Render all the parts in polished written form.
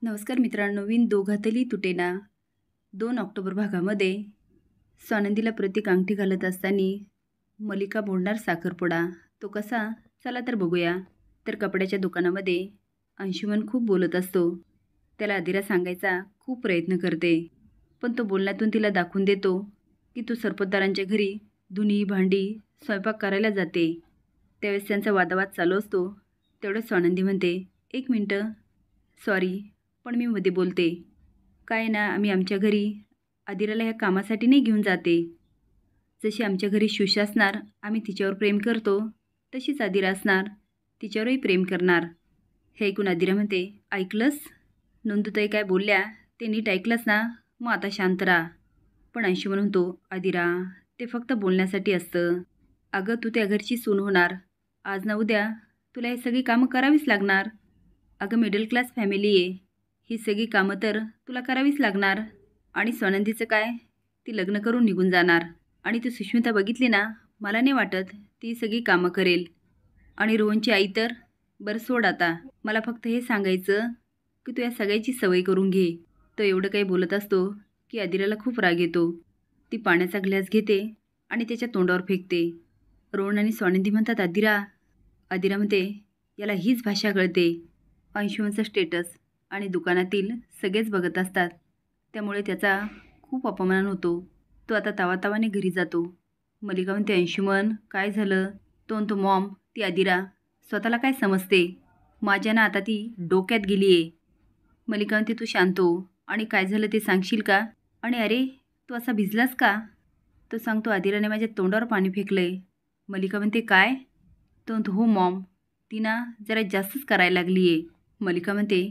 नमस्कार मित्रांनो, विण दोघातली तुटेना 2 ऑक्टोबर भागामध्ये स्वानंदीला प्रतीक अंगठी घालत असताना मलिका मोडणार साखरपुडा. तो कसा? चला तर बघूया. तर कपड्याच्या दुकानामध्ये अंशुमन खूप बोलत असतो. त्याला अदिरा सांगायचा खूप प्रयत्न करते, पण तो बोलण्यातून तिला दाखवून देतो की तू सरपोतदारांच्या घरी धुणी भांडी स्वयंपाक करायला जाते. त्यावेळेस त्यांचा वादावाद चालू असतो. तेवढं स्वानंदी म्हणते, एक मिनटं, सॉरी, पण मी मध्ये बोलते. काय ना, आम्ही आमच्या घरी अदिराला ह्या कामासाठी नाही घेऊन जाते. जशी आमच्या घरी शुश असणार, आम्ही तिच्यावर प्रेम करतो, तशीच अदिरा असणार, तिच्यावरही प्रेम करणार. हे ऐकून अदिरा म्हणते, ऐकलंस? नंदुताई काय बोलल्या ते नीट ऐकलंस ना? मग आता शांत राहा. पण अंशुमन म्हणतो, अदिरा, ते फक्त बोलण्यासाठी असतं. अगं, तू त्या घरची सून होणार. आज ना उद्या तुला हे सगळी कामं करावीच लागणार. अगं, मिडल क्लास फॅमिली आहे. ही सगळी कामं तर तुला करावीच लागणार. आणि स्वानंदीचं काय? ती लग्न करून निघून जाणार. आणि तू सुष्मिता बघितली ना, मला नाही वाटत ती सगळी कामं करेल. आणि रोहनची आई तर, बरं सोड आता. मला फक्त हे सांगायचं की तू या सगळ्याची सवय करून घे. तो एवढं काही बोलत असतो की अदिराला खूप राग येतो. ती पाण्याचा ग्लास घेते आणि त्याच्या तोंडावर फेकते. रोहन आणि स्वानंदी म्हणतात, अदिरा. अदिरा म्हणते, याला हीच भाषा कळते. अंशुमनचं स्टेटस आणि दुकानातील सगळेच बघत असतात, त्यामुळे त्याचा खूप अपमान होतो. तो आता तावातावाने घरी जातो. मलिका म्हणते, अंशुमन काय झालं? तो म्हणतो, मॉम, ती अदिरा स्वतःला काय समजते? माझ्या ना आता ती डोक्यात गेली आहे. मलिका म्हणते, तू शांत हो आणि काय झालं ते सांगशील का? आणि अरे, तू असा भिजलास का? तो सांगतो, अदिराने माझ्या तोंडावर पाणी फेकलंय. मलिका म्हणते, काय? तो म्हणतो, हो मॉम, ती ना जरा जास्तच करायला लागली आहे. मलिका म्हणते,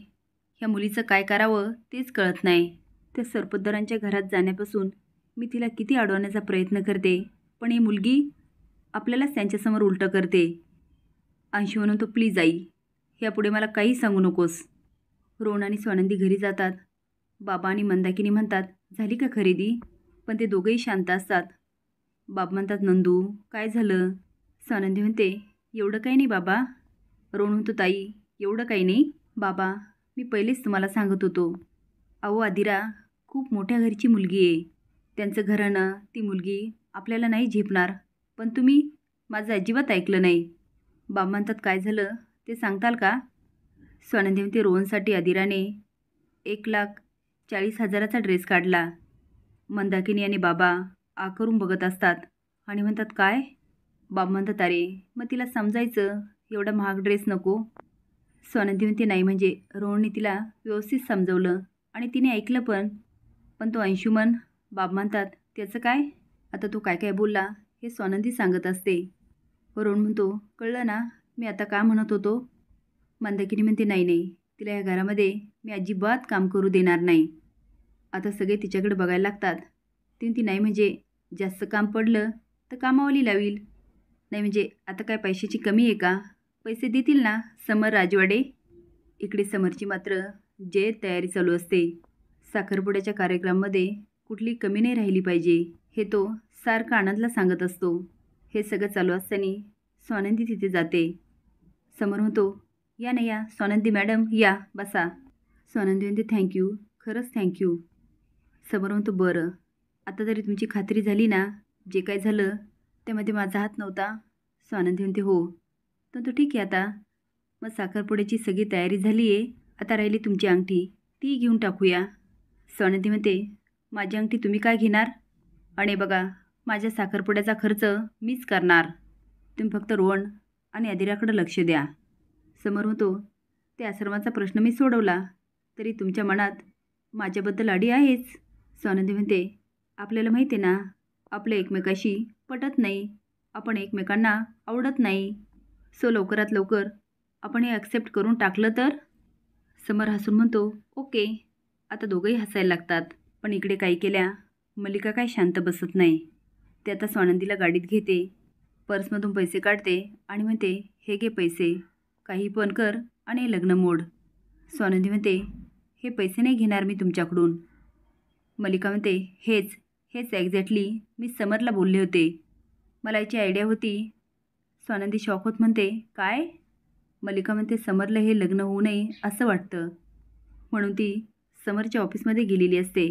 ह्या मुलीचं काय करावं तेच कळत नाही. त्या सरपोतदारांच्या घरात जाण्यापासून मी तिला किती अडवण्याचा प्रयत्न करते, पण ही मुलगी आपल्यालाच त्यांच्यासमोर उलटं करते. अंशू म्हणून तो, प्लीज आई, ह्यापुढे मला काही सांगू नकोस. रोहन आणि स्वानंदी घरी जातात. बाबा आणि मंदाकिनी म्हणतात, झाली का खरेदी? पण ते दोघंही शांत असतात. बाबा म्हणतात, नंदू काय झालं? स्वानंदी म्हणते, एवढं काही नाही बाबा. रोहन म्हणतो, ताई, एवढं काही नाही बाबा, मी पहिलेच तुम्हाला सांगत होतो. अहो अदिरा खूप मोठ्या घरची मुलगी आहे. त्यांचं घराणं, ती मुलगी आपल्याला नाही झेपणार. पण तुम्ही माझं अजिबात ऐकलं नाही. बाबा म्हणतात, काय झालं ते सांगताल का? स्वानंदी म्हणते, रोहनसाठी अदिराने 1,40,000चा ड्रेस काढला. मंदाकिनी आणि बाबा आ करून बघत असतात आणि म्हणतात, काय? बाबा म्हणतात, अरे मग तिला समजायचं, एवढा महाग ड्रेस नको. स्वानंदी म्हणते, नाही म्हणजे रोहनने तिला व्यवस्थित समजवलं आणि तिने ऐकलं पण. पण तो अंशुमन. बाबा म्हणतात, त्याचं काय? आता तो काय काय बोलला हे स्वानंदी सांगत असते. रोहन म्हणतो, कळलं ना मी आता का म्हणत होतो? मंदाकिनी म्हणते, नाही नाही, तिला या घरामध्ये मी अजिबात काम करू देणार नाही. आता सगळे तिच्याकडे बघायला लागतात. ती नाही म्हणजे जास्त काम पडलं तर कामावली लावील. नाही म्हणजे आता काय पैशाची कमी आहे का? पैसे देतील ना समर राजवाडे. इकडे समरची मात्र जे तयारी चालू असते. साखरपुड्याच्या कार्यक्रमामध्ये कुठली कमी नाही राहिली पाहिजे, हे तो सारखा आनंदला सांगत असतो. हे सगळं चालू असताना स्वानंदी तिथे जाते. समर म्हणतो, या ना या स्वानंदी मॅडम, या बसा. स्वानंदी म्हणते, थँक्यू, खरंच थँक्यू. समर म्हणतो, बरं, आता तरी तुमची खात्री झाली ना, जे काय झालं त्यामध्ये माझा हात नव्हता? स्वानंदी म्हणते, हो. तर ठीक आहे, आता मग साखरपुड्याची सगळी तयारी झाली आहे. आता राहिली तुमची अंगठी, ती घेऊन टाकूया. स्वानंदी म्हणते, माझी अंगठी तुम्ही काय घेणार? आणि बघा, माझ्या साखरपुड्याचा खर्च मीच करणार. तुम्ही फक्त रोहन आणि अदिराकडे लक्ष द्या. समर म्हणतो, ते आश्रमाचा प्रश्न मी सोडवला, तरी तुमच्या मनात माझ्याबद्दल अडी आहेच. स्वानंदी म्हणते, आपल्याला माहिती आहे ना, आपल्या एकमेकाशी पटत नाही, आपण एकमेकांना आवडत नाही. सो लवकरात लवकर आपण हे ॲक्सेप्ट करून टाकलं तर? समर हसून म्हणतो, ओके. आता दोघंही हसायला लागतात. पण इकडे काही केल्या मल्लिका काय शांत बसत नाही. ते आता स्वानंदीला गाडीत घेते, पर्समधून पैसे काढते आणि म्हणते, हे घे पैसे, काही पण कर आणि लग्न मोड. स्वानंदी म्हणते, हे पैसे नाही घेणार मी तुमच्याकडून. मल्लिका म्हणते, हेच हेच एक्झॅक्टली मी समरला बोलले होते, मला याची आयडिया होती. स्वानंदी शॉक होत म्हणते, काय? मल्लिका म्हणते, समरला हे लग्न होऊ नये असं वाटतं. म्हणून ती समरच्या ऑफिसमध्ये गेलेली असते.